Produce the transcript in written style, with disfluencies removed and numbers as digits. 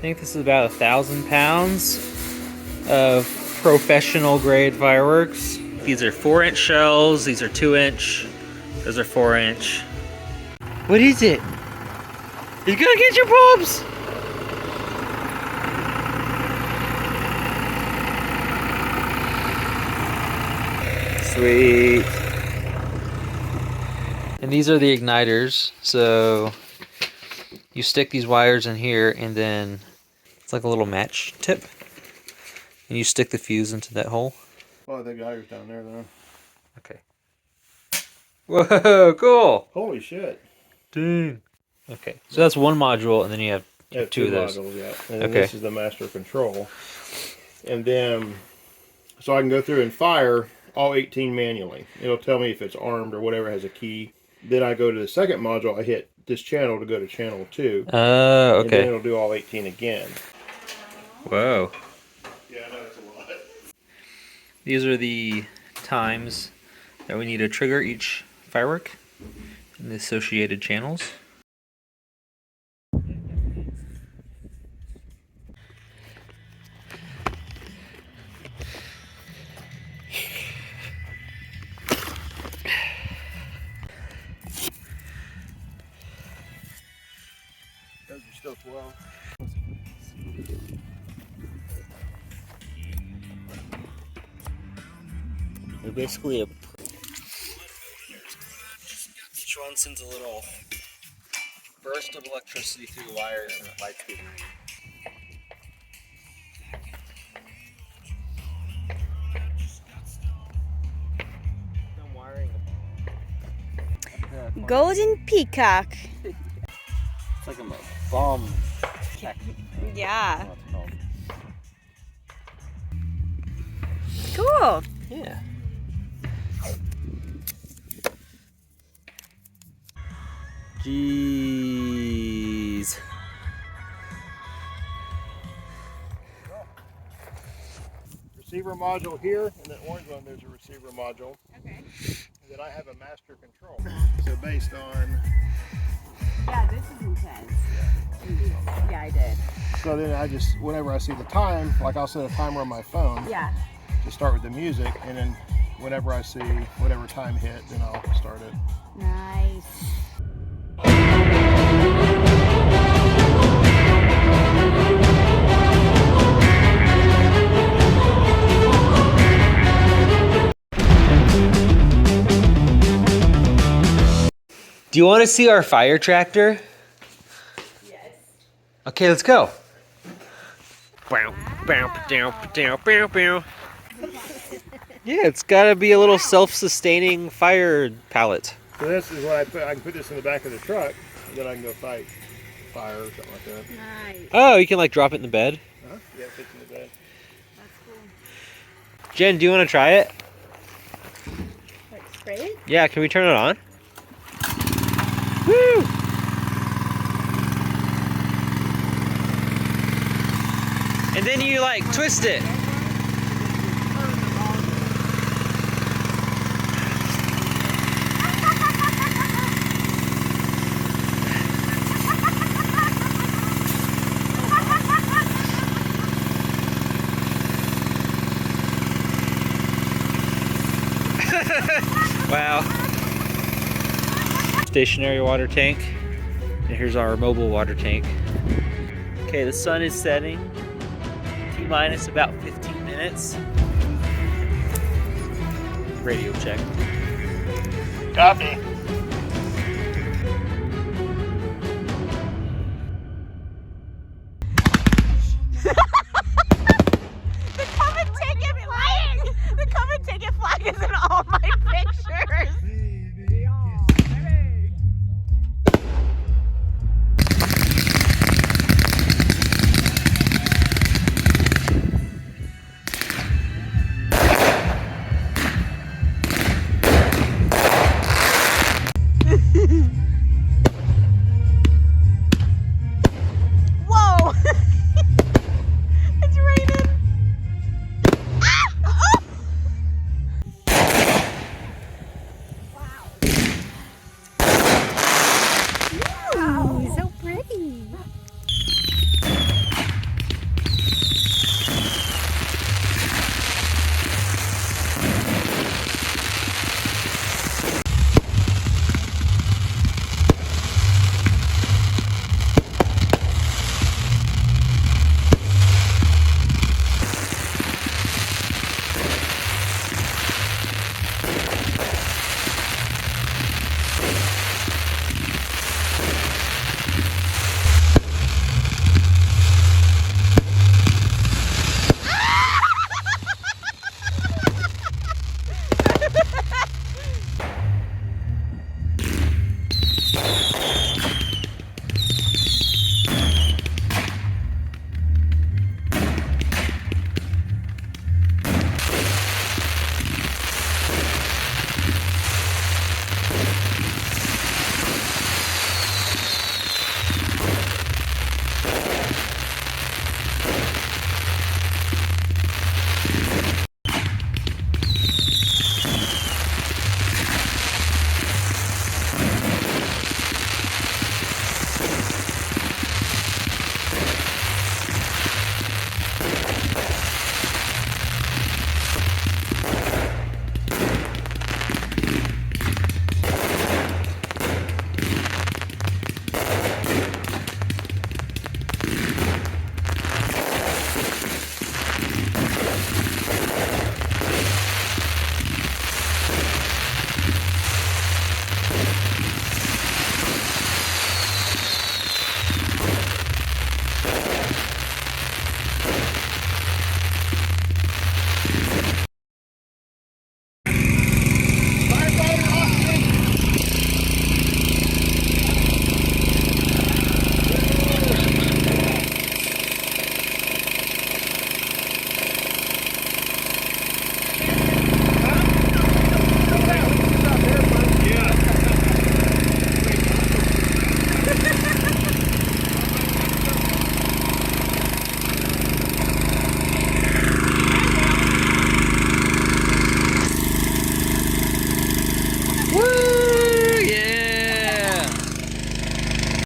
think this is about 1,000 pounds of professional grade fireworks. These are 4-inch shells, these are 2-inch, those are 4-inch. What is it? It's gonna get your bulbs! Sweet. And these are the igniters, so you stick these wires in here and then it's like a little match tip. And you stick the fuse into that hole. Oh, the igniter's down there though. Okay. Whoa, cool! Holy shit. Dang. Okay, so that's one module and then you have two of those. Modules, yeah. And then Okay. this is the master control. And then, so I can go through and fire all 18 manually. It'll tell me if it's armed or whatever has a key. Then I go to the second module, I hit this channel to go to channel 2. Oh, And then okay. it'll do all 18 again. Whoa. Yeah, I know it's a lot. These are the times that we need to trigger each firework and the associated channels. Those are still 12. They're basically a... Each one sends a little burst of electricity through the wires and it lights the green. I'm wiring them. Golden peacock. It's like a bomb tech. Yeah. Cool. Yeah. Jeez. Receiver module here, and the orange one, there's a receiver module. Okay. And then I have a master control. So based on... Yeah, this is intense. Yeah, I did. So then I just, whenever I see the time, like I'll set a timer on my phone Yeah. to start with the music, and then whenever I see whatever time hit, then I'll start it. Nice. Do you want to see our fire tractor? Yes. Okay, let's go. Bow, bow, bow, bow, bow, bow. Yeah, it's got to be a little self-sustaining fire pallet. So this is what I can put this in the back of the truck, and then I can go fight fire or something like that. Nice. Oh, you can like drop it in the bed. Yeah, it fits in the bed. That's cool. Jen, do you want to try it? Like spray it? Yeah, can we turn it on? Woo! And then you like twist it. Wow. Stationary water tank. And here's our mobile water tank. Okay, the sun is setting. T-minus about 15 minutes. Radio check. Copy.